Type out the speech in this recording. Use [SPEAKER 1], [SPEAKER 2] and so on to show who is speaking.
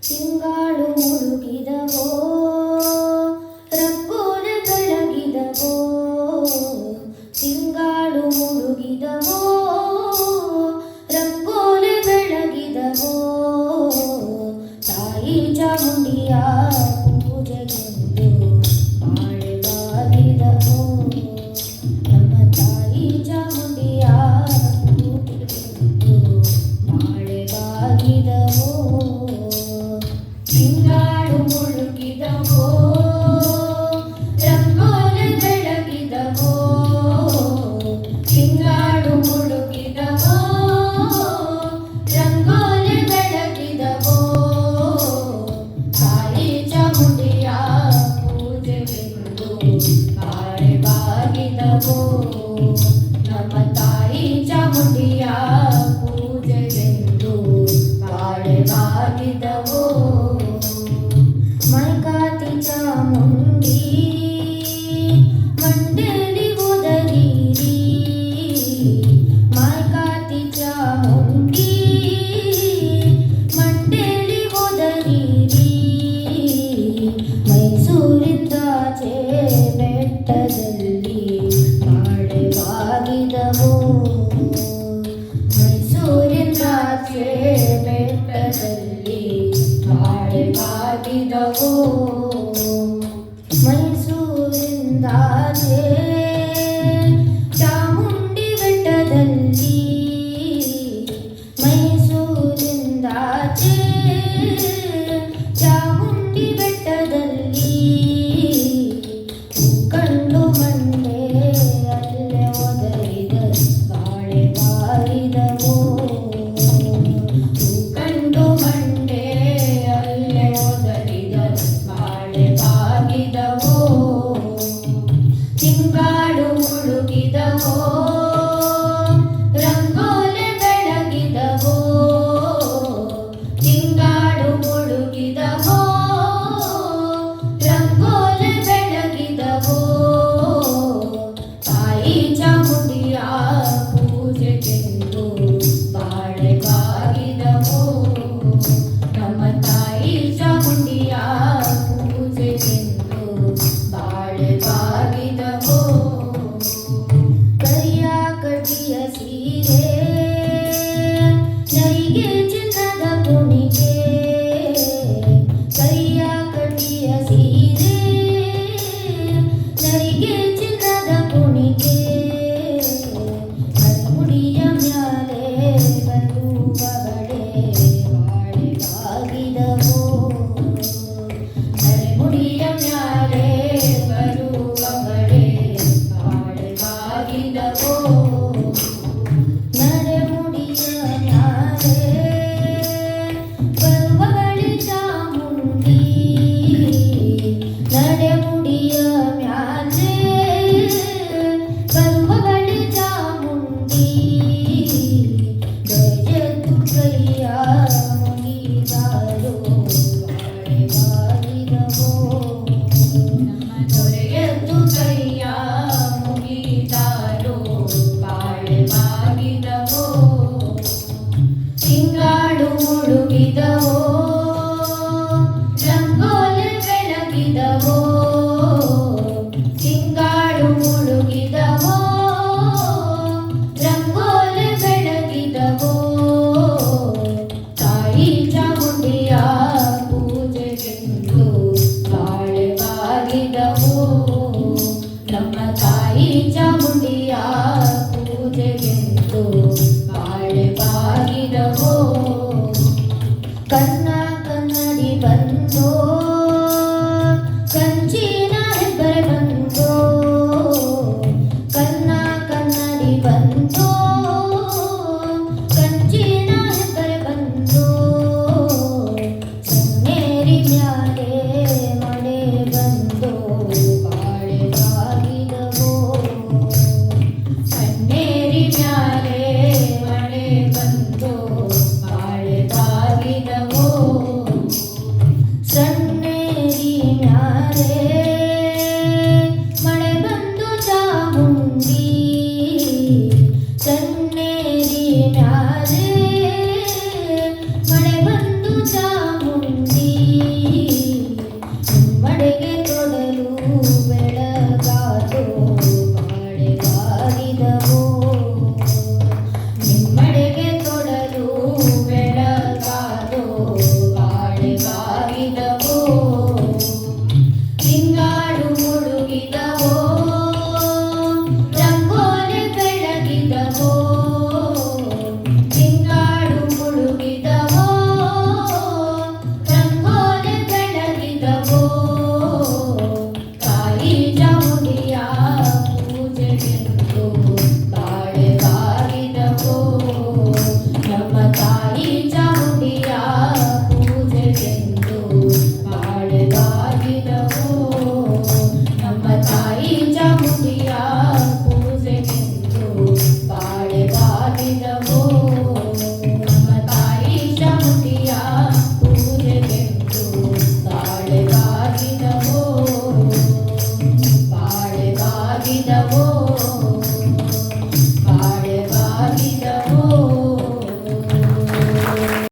[SPEAKER 1] ತಿಂಗಾಳು ಮುಳುಗಿದವೋ ರಂಗೋಲೆ ಬೆಳಗಿದವೋ ತಿಂಗಾಳು ಮುಳುಗಿದವೋ ರಂಗೋಲೆ ಬೆಳಗಿದವೋ ತಾಯಿ ಚಾಮುಂಡಿಯ ಪೂಜೆಗೆಂದು ಬಾಳೆ ಬಾಗಿದವೋ ನಮ್ಮ ತಾಯಿ ಚಾಮುಂಡಿಯ ಪೂಜೆಗೆಂದು ಬಾಳೆ ಬಾಗಿದವೋ ತಿಂಗಾಳು ಮುಳುಗಿದವೋ ರಂಗೋಲೆ ಬೆಳಗಿದವೋ ತಿಂಗಾಳು ಮುಳುಗಿದವೋ ರಂಗೋಲೆ ಬೆಳಗಿದವೋ ತಾಯಿ ಚಾಮುಂಡಿಯ ಪೂಜೆಗೆಂದು ಬಾಳೆ ಬಾಗಿದವೋ ನಮ್ಮ ತಾಯಿ ಚಾಮುಂಡಿಯ ಪೂಜೆಗೆಂದು ಬಾಳೆ ಬಾಗಿದವೋ ಮೈಕಾತಿ ಚಾಮುಂಡಿ ಮಂಡೇಲಿ ಒದಗಿರಿ ಮೈಕಾತಿ ಚಾಮುಂಡಿ ಮಂಡೇಲಿ ಒದಗಿರಿ ಮೈಸೂರಿಂದಾಚೆ ಬೆಟ್ಟದಲ್ಲಿ ಬಾಳೆ ಬಾಗಿದವೋ ಮೈಸೂರಿಂದಾಚೆ ಬೆಟ್ಟದಲ್ಲಿ ಬಾಳೆ ಬಾಗಿದವೋ ಮೈಸೂರಿಂದಾಚೆ ಚಾಮುಂಡಿ ಬೆಟ್ಟದಲ್ಲಿ ಮೈಸೂರಿಂದಾಚೆ ಚಾಮುಂಡಿ ಬೆಟ್ಟದಲ್ಲಿ ಕಂಡು ಮಂಡೆ ಅಲ್ಲೇ ಒದರಿದ ಬಾಳೆ ಬಾಗಿದವೋ ಕಂಡು ಮಂಡೆ ಅಲ್ಲೇ ಒದರಿದ ಬಾಳೆ ಬಾಗಿದವೋ ತಿಂಗಾಳು ಮುಳುಗಿದವೋ ರಂಗೋಲೆ ಬೆಳಗಿದವೋ ತಿಂಗಾಳು ಮುಳುಗಿದವೋ ರಂಗೋಲೆ ಬೆಳಗಿದವೋ ತಾಯಿ ಚಾಮುಂಡಿಯ ಪೂಜೆಗೆಂದು ಬಾಳೆ ಬಾಗಿದವೋ ನಮ್ಮ ತಾಯಿ ಚಾಮುಂಡಿಯ ಪೂಜೆಗೆಂದು ಬಾಳೆ ಬಾಗಿದವೋ ಕರಿಯ ಕಟಿಯ ಸೀರೆ ನರಿಗೆ ಚಿನ್ನದ ಕುಣಿಗೆ ಕರಿಯ ಕಟಿಯ ಸೀರೆ ನರಿಗೆ ಚಿನ್ನದ ಕುಣಿಗೆ ಮುಡಿಯ ಮ್ಯಾಲೆ ಬರುವ ಬಳೆ ಬಾಳೆ ಬಾಗಿದವೋ ಮುಡಿಯ ಮ್ಯಾಲೆ ಬರುವ ಬಳೆ ಬಾಳೆ ಬಾಗಿದವೋ ನರೆಮುಡಿಯ ಮ್ಯಾಲೆ ಬರುವ ಬಳೆ ಚಾಮುಂಡಿ ನರೆಮುಡಿಯ ಮ್ಯಾಲೆ ಬರುವ ಬಳೆ ಚಾಮುಂಡಿ ದೊರೆತು ಕೈಯ ಮುಗಿದಾರೋ ಬಾಳೆ ಬಾಗಿದವೋ ದೊರೆಯತು ಕೈಯ ಮುಗಿದಾರೋ ಬಾಳೆ ಬಾಗಿದವೋ ತಿಂಗಾಳು ಮುಳುಗಿದವೋ